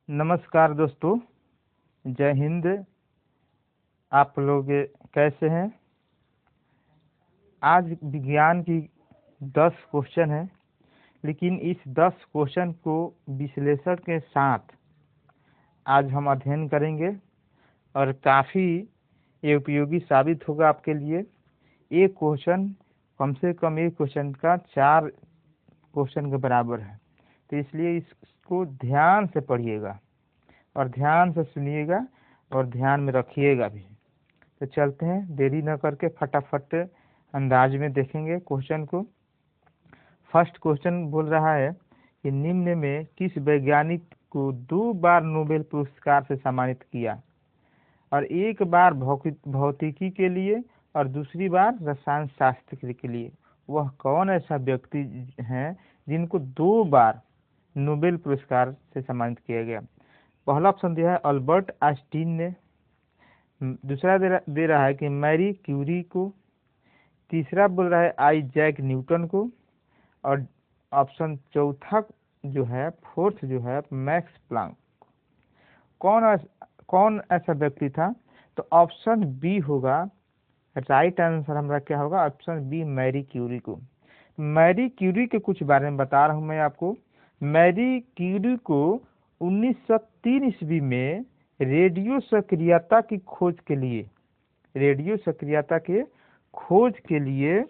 नमस्कार दोस्तों, जय हिंद। आप लोग कैसे हैं? आज विज्ञान की 10 क्वेश्चन है, लेकिन इस 10 क्वेश्चन को विश्लेषण के साथ आज हम अध्ययन करेंगे और काफ़ी ये उपयोगी साबित होगा आपके लिए। एक क्वेश्चन कम से कम एक क्वेश्चन का 4 क्वेश्चन के बराबर है, तो इसलिए इसको ध्यान से पढ़िएगा और ध्यान से सुनिएगा और ध्यान में रखिएगा भी। तो चलते हैं, देरी न करके फटाफट अंदाज में देखेंगे क्वेश्चन को। फर्स्ट क्वेश्चन बोल रहा है कि निम्न में किस वैज्ञानिक को 2 बार नोबेल पुरस्कार से सम्मानित किया, और एक बार भौतिकी के लिए और दूसरी बार रसायन शास्त्र के लिए। वह कौन ऐसा व्यक्ति है जिनको 2 बार नोबेल पुरस्कार से सम्मानित किया गया? पहला ऑप्शन दिया है अल्बर्ट आइंस्टीन ने, दूसरा दे रहा है कि मैरी क्यूरी को, तीसरा बोल रहा है आइजैक न्यूटन को, और ऑप्शन चौथा जो है फोर्थ जो है मैक्स प्लांक। कौन ऐसा व्यक्ति था? तो ऑप्शन बी होगा राइट आंसर। हमारा क्या होगा? ऑप्शन बी मैरी क्यूरी को। मैरी क्यूरी के कुछ बारे में बता रहा हूं मैं आपको। मैरी क्यूरी को 1903 ईस्वी में रेडियो सक्रियता की खोज के लिए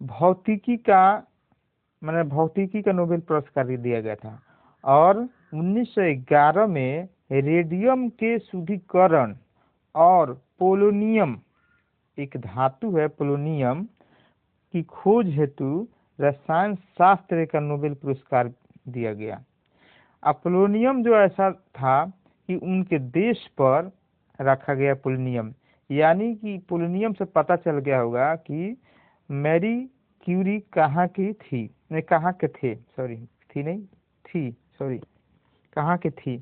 भौतिकी का नोबेल पुरस्कार दिया गया था, और 1911 में रेडियम के शुद्धिकरण और पोलोनियम, एक धातु है पोलोनियम, की खोज हेतु रसायन शास्त्र का नोबेल पुरस्कार दिया गया। पोलोनियम जो ऐसा था कि उनके देश पर रखा गया पोलोनियम, यानी कि पोलोनियम से पता चल गया होगा कि मैरी क्यूरी कहाँ की थी, नहीं कहाँ के थे, कहाँ की थी।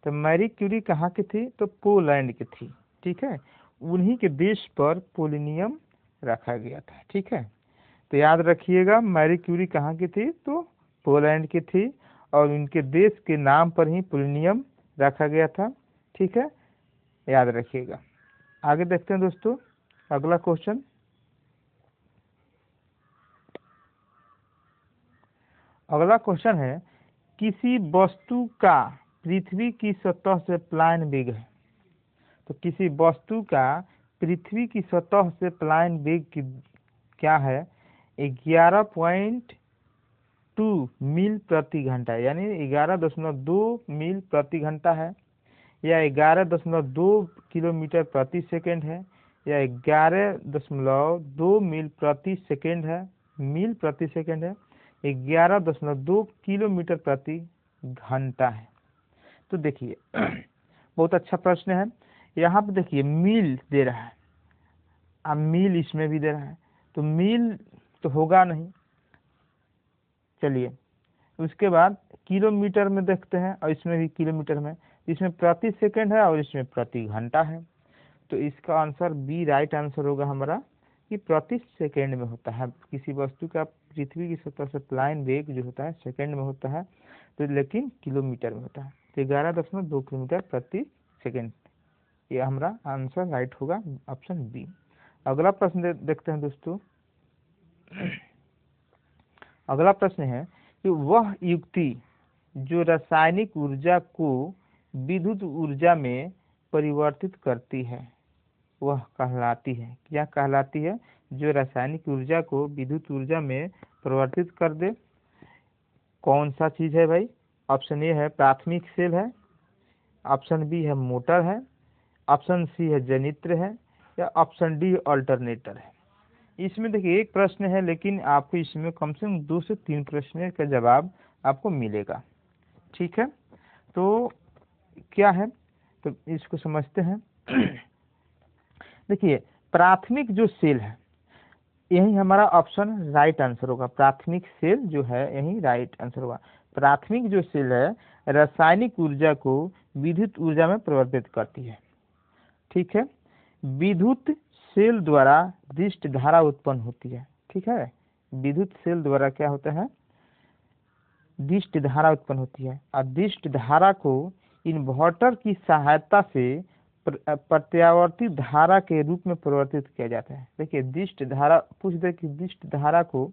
तो मैरी क्यूरी कहाँ की थी? तो पोलैंड की थी। ठीक है, उन्हीं के देश पर पोलोनियम रखा गया था। ठीक है, तो याद रखिएगा मैरी क्यूरी कहाँ की थी? तो पोलैंड की थी, और उनके देश के नाम पर ही पोलोनियम रखा गया था। ठीक है, याद रखिएगा। आगे देखते हैं दोस्तों, अगला क्वेश्चन। अगला क्वेश्चन है, किसी वस्तु का पृथ्वी की सतह से पलायन वेग है। तो किसी वस्तु का पृथ्वी की सतह से पलायन वेग की क्या है? 11.2 मील प्रति घंटा, यानी 11.2 मील प्रति घंटा है, या 11.2 किलोमीटर प्रति सेकंड है, या 11.2 मील प्रति सेकंड है, 11.2 किलोमीटर प्रति घंटा है। तो देखिए बहुत अच्छा प्रश्न है। यहाँ पे देखिए मील दे रहा है, अब मील इसमें भी दे रहा है, तो मील तो होगा नहीं। चलिए उसके बाद किलोमीटर में देखते हैं, और इसमें भी किलोमीटर में, इसमें प्रति सेकंड है और इसमें प्रति घंटा है। तो इसका आंसर बी राइट आंसर होगा हमारा, कि प्रति सेकंड में होता है। किसी वस्तु का पृथ्वी की सतह से पलायन वेग जो होता है सेकंड में होता है, तो लेकिन किलोमीटर में होता है। तो 11.2 किलोमीटर प्रति सेकंड, ये हमारा आंसर राइट होगा, ऑप्शन बी। अगला प्रश्न देखते हैं दोस्तों। अगला प्रश्न है कि वह युक्ति जो रासायनिक ऊर्जा को विद्युत ऊर्जा में परिवर्तित करती है वह कहलाती है, क्या कहलाती है? जो रासायनिक ऊर्जा को विद्युत ऊर्जा में परिवर्तित कर दे, कौन सा चीज है भाई? ऑप्शन ए है प्राथमिक सेल है, ऑप्शन बी है मोटर है, ऑप्शन सी है जनित्र है, या ऑप्शन डी अल्टरनेटर है। इसमें देखिए एक प्रश्न है, लेकिन आपको इसमें कम से कम 2 से 3 प्रश्न का जवाब आपको मिलेगा। ठीक है, तो क्या है? तो इसको समझते हैं। देखिए प्राथमिक जो सेल है, यही हमारा ऑप्शन राइट आंसर होगा। प्राथमिक सेल जो है यही राइट आंसर होगा। प्राथमिक जो सेल है रासायनिक ऊर्जा को विद्युत ऊर्जा में परिवर्तित करती है। ठीक है, विद्युत सेल द्वारा दृष्ट धारा उत्पन्न होती है। ठीक है, विद्युत सेल द्वारा क्या होता है? दिष्ट धारा उत्पन्न होती है और दिष्ट धारा को इन्वर्टर की सहायता से प्रत्यावर्ती धारा के रूप में परिवर्तित किया जाता है। देखिए दिष्ट धारा पूछ दे कि दिष्ट धारा को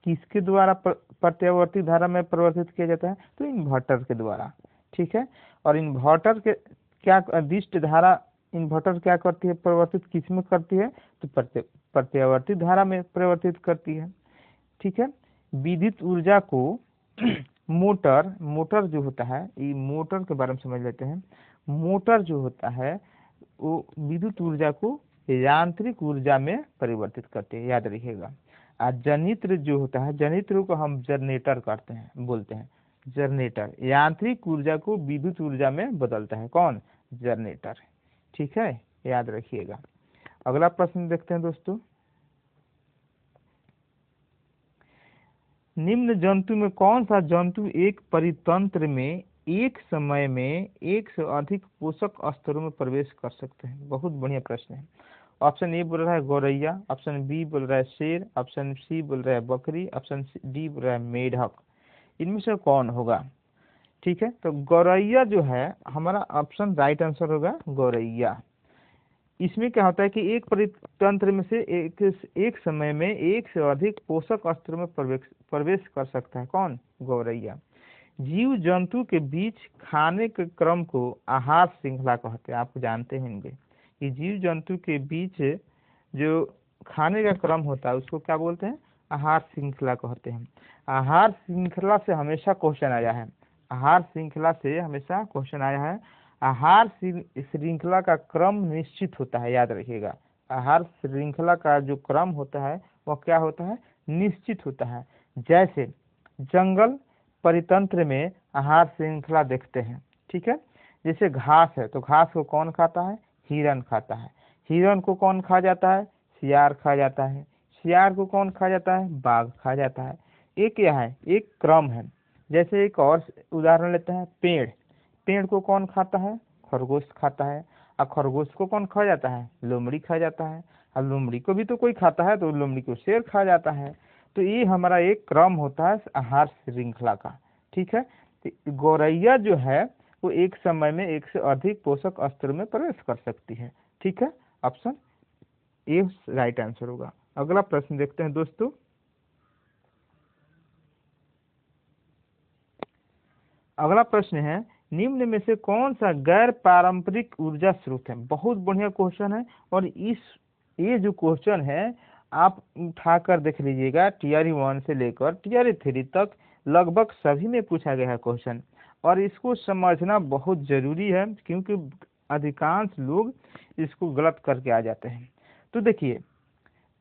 किसके द्वारा प्रत्यावर्ती धारा में परिवर्तित किया जाता है, तो इन्वर्टर के द्वारा। ठीक है, और इन्वर्टर के क्या दिष्ट धारा इन्वर्टर क्या करती है, परिवर्तित किस में करती है, तो प्रत्यावर्ती धारा में परिवर्तित करती है। ठीक है, विद्युत ऊर्जा को मोटर जो होता है, ये मोटर के बारे में समझ लेते हैं। मोटर जो होता है वो विद्युत ऊर्जा को यांत्रिक ऊर्जा में परिवर्तित करते हैं, याद रखिएगा। और जनित्र जो होता है, जनित्र को हम जनरेटर करते हैं, बोलते हैं जनरेटर, यांत्रिक ऊर्जा को विद्युत ऊर्जा में बदलता है, कौन, जनरेटर। ठीक है, याद रखिएगा। अगला प्रश्न देखते हैं दोस्तों, निम्न जंतु में कौन सा जंतु एक परितंत्र में एक समय में एक से अधिक पोषक स्तरों में प्रवेश कर सकते हैं? बहुत बढ़िया प्रश्न है। ऑप्शन ए बोल रहा है गौरैया, ऑप्शन बी बोल रहा है शेर, ऑप्शन सी बोल रहा है बकरी, ऑप्शन डी बोल रहा है मेढक। इनमें से कौन होगा? ठीक है, तो गौरैया जो है हमारा ऑप्शन राइट आंसर होगा, गौरैया। इसमें क्या होता है कि एक परितंत्र में से एक समय में एक से अधिक पोषक स्तरों में प्रवेश कर सकता है, कौन, गौरैया। जीव जंतु के बीच खाने के क्रम को आहार श्रृंखला कहते हैं, आप जानते होंगे कि जीव जंतु के बीच जो खाने का क्रम होता है उसको क्या बोलते हैं, आहार श्रृंखला कहते हैं। आहार श्रृंखला से हमेशा क्वेश्चन आया है, आहार श्रृंखला से हमेशा क्वेश्चन आया है। आहार श्रृंखला का क्रम निश्चित होता है, याद रखिएगा। आहार श्रृंखला का जो क्रम होता है वह क्या होता है, निश्चित होता है। जैसे जंगल परितंत्र में आहार श्रृंखला देखते हैं। ठीक है, जैसे घास है तो घास को कौन खाता है, हिरन खाता है। हिरन को कौन खा जाता है, सियार खा जाता है। सियार को कौन खा जाता है, बाघ खा जाता है। एक क्या है, एक क्रम है। जैसे एक और उदाहरण लेते हैं, पेड़, पेड़ को कौन खाता है, खरगोश खाता है। और खरगोश को कौन खा जाता है, लोमड़ी खा जाता है। और लोमड़ी को भी तो कोई खाता है, तो लोमड़ी को शेर खा जाता है। तो ये हमारा एक क्रम होता है आहार श्रृंखला का। ठीक है, तो गौरैया जो है वो एक समय में एक से अधिक पोषक स्तर में प्रवेश कर सकती है। ठीक है, ऑप्शन ए राइट आंसर होगा। अगला प्रश्न देखते हैं दोस्तों, अगला प्रश्न है, निम्न में से कौन सा गैर पारंपरिक ऊर्जा स्रोत है? बहुत बढ़िया क्वेश्चन है, और ये जो क्वेश्चन है आप उठाकर देख लीजिएगा, टीआरई 1 से लेकर टीआरई 3 तक लगभग सभी में पूछा गया है क्वेश्चन, और इसको समझना बहुत जरूरी है क्योंकि अधिकांश लोग इसको गलत करके आ जाते हैं। तो देखिए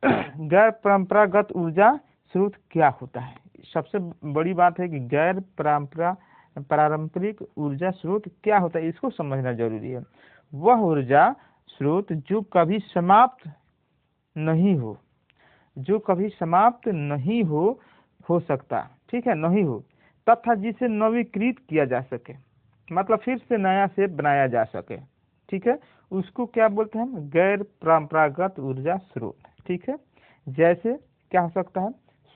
गैर परंपरागत ऊर्जा स्रोत क्या होता है? सबसे बड़ी बात है कि गैर पारंपरिक ऊर्जा स्रोत क्या होता है, इसको समझना जरूरी है। वह ऊर्जा स्रोत जो कभी समाप्त नहीं हो, जो कभी समाप्त नहीं हो सकता, ठीक है, नहीं हो, तथा जिसे नवीकृत किया जा सके, मतलब फिर से नया से बनाया जा सके। ठीक है, उसको क्या बोलते हैं हम, गैर परंपरागत ऊर्जा स्रोत। ठीक है, जैसे क्या हो सकता है,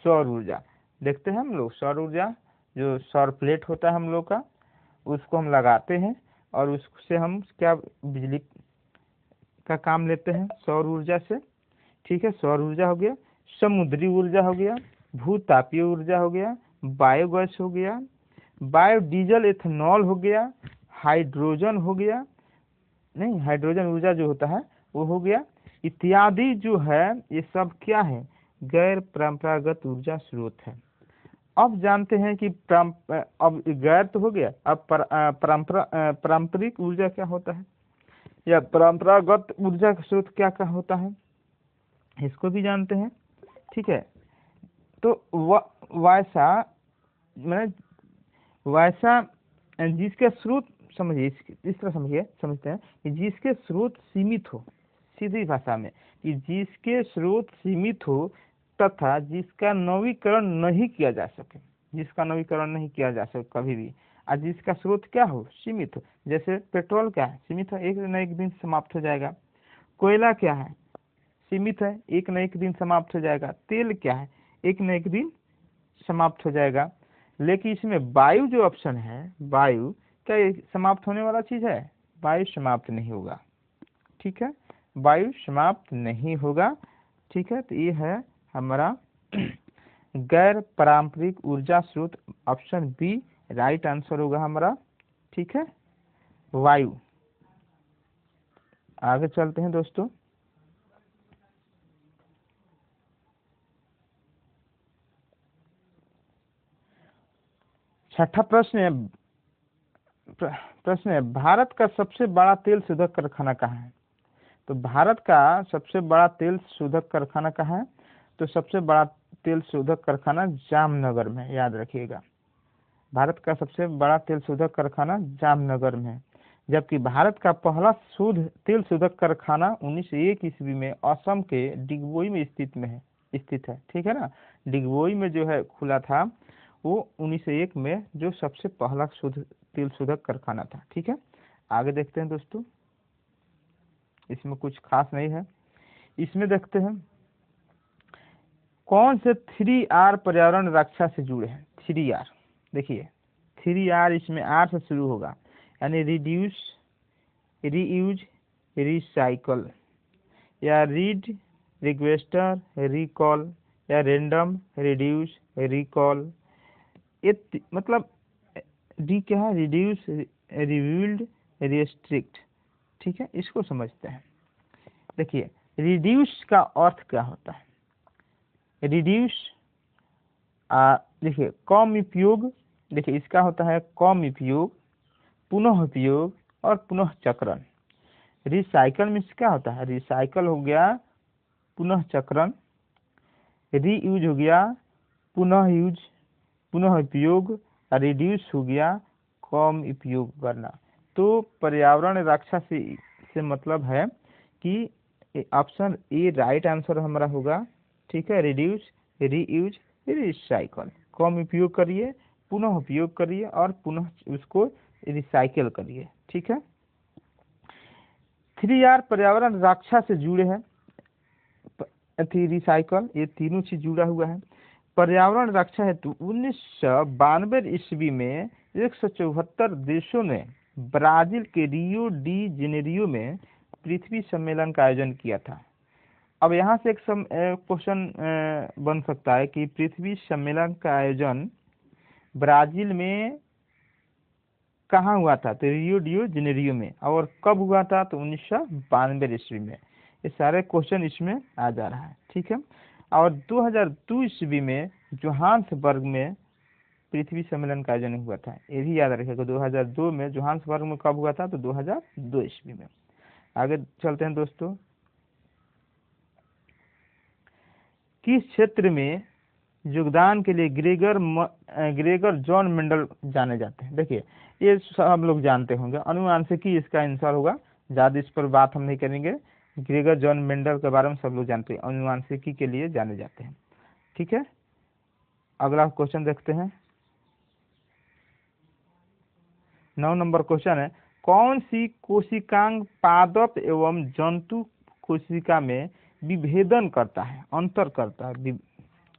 सौर ऊर्जा। देखते हैं हम लोग सौर ऊर्जा, जो सौर प्लेट होता है हम लोग का, उसको हम लगाते हैं और उससे हम क्या बिजली का काम लेते हैं सौर ऊर्जा से। ठीक है, सौर ऊर्जा हो गया, समुद्री ऊर्जा हो गया, भूतापीय ऊर्जा हो गया, बायोगैस हो गया, बायोडीजल एथेनॉल हो गया, हाइड्रोजन हो गया, नहीं हाइड्रोजन ऊर्जा जो होता है वो हो गया, इत्यादि जो है ये सब क्या है, गैर परंपरागत ऊर्जा स्रोत है। अब जानते हैं कि अब गैर तो हो गया, अब पारंपरिक ऊर्जा क्या होता है या परंपरागत ऊर्जा का स्रोत क्या क्या होता है, इसको भी जानते हैं। ठीक है, तो वैसा जिसके स्रोत समझिए, इस तरह समझते हैं कि जिसके स्रोत सीमित हो, सीधी भाषा में कि जिसके स्रोत सीमित हो तथा जिसका नवीकरण नहीं किया जा सके, जिसका नवीकरण नहीं किया जा सके कभी भी, और जिसका स्रोत क्या हो, सीमित हो। जैसे पेट्रोल क्या है, सीमित है, एक न एक दिन समाप्त हो जाएगा। कोयला क्या है, सीमित है, एक न एक दिन समाप्त हो जाएगा। तेल क्या है, एक न एक दिन समाप्त हो जाएगा। लेकिन इसमें वायु जो ऑप्शन है, वायु क्या ये समाप्त होने वाला चीज है? वायु समाप्त नहीं होगा। ठीक है, वायु समाप्त नहीं होगा। ठीक है, तो ये है हमारा गैर पारंपरिक ऊर्जा स्रोत, ऑप्शन बी राइट आंसर होगा हमारा। ठीक है, वायु। आगे चलते हैं दोस्तों। छठा प्रश्न है, भारत का सबसे बड़ा तेल शोधक कारखाना कहाँ है? तो भारत का सबसे बड़ा तेल शोधक कारखाना कहाँ है? तो सबसे बड़ा तेल शोधक कारखाना जामनगर में, याद रखिएगा। भारत का सबसे बड़ा तेल शोधक कारखाना जामनगर में है। जबकि भारत का पहला तेल शोधक कारखाना 1901 ईस्वी में असम के डिगबोई में स्थित है। ठीक है ना, डिगबोई में जो है खुला था वो 1901 में, जो सबसे पहला तेल शोधक कारखाना था। ठीक है, आगे देखते हैं दोस्तों। इसमें कुछ खास नहीं है। इसमें देखते हैं कौन से 3R पर्यावरण रक्षा से जुड़े हैं। 3R देखिए, 3R इसमें R से शुरू होगा, यानी रिड्यूस, रीयूज, रिसाइकल, या रीड, रिक्वेस्टर, रिकॉल, या रेंडम, रिड्यूस, रिकॉल। ये मतलब डी क्या है? Reduce, revealed, restrict. ठीक है, इसको समझते हैं। देखिए, रिड्यूस का अर्थ क्या होता है? रिड्यूस देखिए कम उपयोग, देखिए इसका होता है कम उपयोग, पुनः उपयोग और पुनः चक्रण। रिसाइकल में क्या होता है? रिसाइकल हो गया पुनः चक्रण, रीयूज हो गया पुनः यूज, पुनः उपयोग, रिड्यूस हो गया कम उपयोग करना। तो पर्यावरण रक्षा से मतलब है कि ऑप्शन ए राइट आंसर हमारा होगा। ठीक है, रिड्यूस, रीयूज, रिसाइकल। कम उपयोग करिए, पुनः उपयोग करिए और पुनः उसको रिसाइकल करिए। ठीक है, 3R पर्यावरण रक्षा से जुड़े हैं, रिसाइकल, ये तीनों चीज जुड़ा हुआ है। पर्यावरण रक्षा हेतु 1992 ईस्वी में 174 देशों ने ब्राजील के रियो डी जेनेरियो में पृथ्वी सम्मेलन का आयोजन किया था। अब यहाँ से एक क्वेश्चन बन सकता है कि पृथ्वी सम्मेलन का आयोजन ब्राजील में कहाँ हुआ था? तो रियो डी जेनेरियो में। और कब हुआ था? तो 1992 ईस्वी में। ये सारे क्वेश्चन इसमें आ जा रहा है। ठीक है, और 2002 ईस्वी में जोहान्सबर्ग में पृथ्वी सम्मेलन का आयोजन हुआ था। ये भी याद रखिएगा, 2002 में। जोहान्सबर्ग में कब हुआ था? तो 2002 ईस्वी में। आगे चलते हैं दोस्तों। किस क्षेत्र में योगदान के लिए ग्रेगर जॉन मेंडल जाने जाते हैं? देखिए, ये सब लोग जानते होंगे, अनुवांशिकी इसका आंसर होगा। ज्यादा इस पर बात हम नहीं करेंगे। ग्रेगर जॉन मेंडल के बारे में सब लोग जानते हैं, अनुवांशिकी के लिए जाने जाते हैं। ठीक है, अगला क्वेश्चन देखते हैं। 9 नंबर क्वेश्चन है, कौन सी कोशिकांग पादप एवं जंतु कोशिका में विभेदन करता है, अंतर करता है?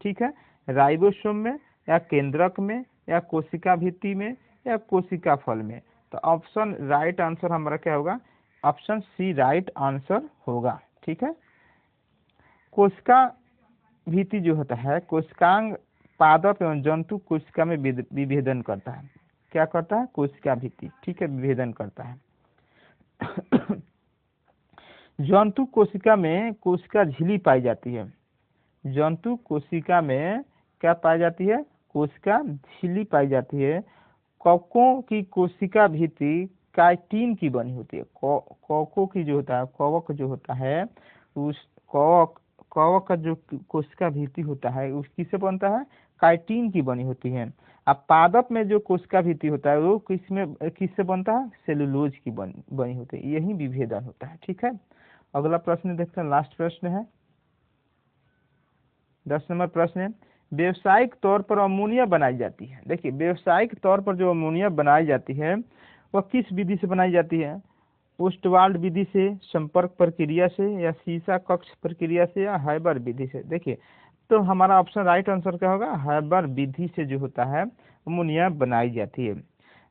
ठीक है, राइबोसोम में, या केंद्रक में, या कोशिका भित्ति में, या कोशिका फल में? तो ऑप्शन राइट आंसर हमारा क्या होगा? ऑप्शन सी राइट आंसर होगा। ठीक है, कोशिका भित्ति जो होता है, कोशिकांग पादप एवं जंतु कोशिका में विभेदन करता है। क्या करता है? कोशिका भित्ति। ठीक है, विभेदन करता है। जंतु कोशिका में कोशिका झिल्ली पाई जाती है। जंतु कोशिका में क्या पाई जाती है? कोशिका झिल्ली पाई जाती है। कवकों की कोशिका भित्ति काइटिन की बनी होती है। कवकों की जो होता है, कवक जो होता है, उस कवक का जो कोशिका भित्ति होता है उस किससे बनता है? काइटिन की बनी होती है। अब पादप में जो कोशिका भित्ति होता है वो किससे बनता है? सेलुलोज की बनी होती है। यही विभेदन होता है। ठीक है, अगला प्रश्न देखते हैं, लास्ट प्रश्न है, 10 नंबर प्रश्न है, व्यवसायिक तौर पर अमोनिया बनाई जाती है। देखिए, व्यवसायिक तौर पर जो अमोनिया बनाई जाती है वह किस विधि से बनाई जाती है? ओस्टवाल्ड विधि से, संपर्क प्रक्रिया से, या सीसा कक्ष प्रक्रिया से, या हाइबर विधि से? देखिए, तो हमारा ऑप्शन राइट आंसर क्या होगा, हैबर विधि से जो होता है अमोनिया बनाई जाती है।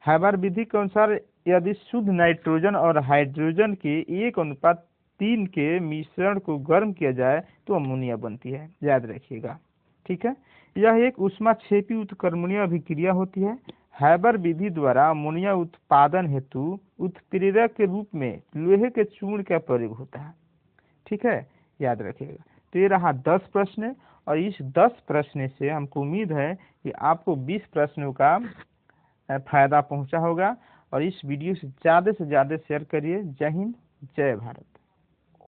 हैबर विधि के अनुसार यदि शुद्ध नाइट्रोजन और हाइड्रोजन के 1:3 के मिश्रण को गर्म किया जाए तो अमोनिया बनती है, याद रखिएगा। ठीक है, यह एक ऊष्माक्षेपी उत्क्रमणीय अभिक्रिया होती है। हैबर विधि द्वारा अमोनिया उत्पादन हेतु उत्प्रेरक के रूप में लोहे के चूर्ण का प्रयोग होता है। ठीक है, याद रखिएगा। तो ये रहा 10 प्रश्न, और इस 10 प्रश्न से हमको उम्मीद है कि आपको 20 प्रश्नों का फायदा पहुंचा होगा। और इस वीडियो से ज़्यादा शेयर करिए। जय हिंद, जय भारत।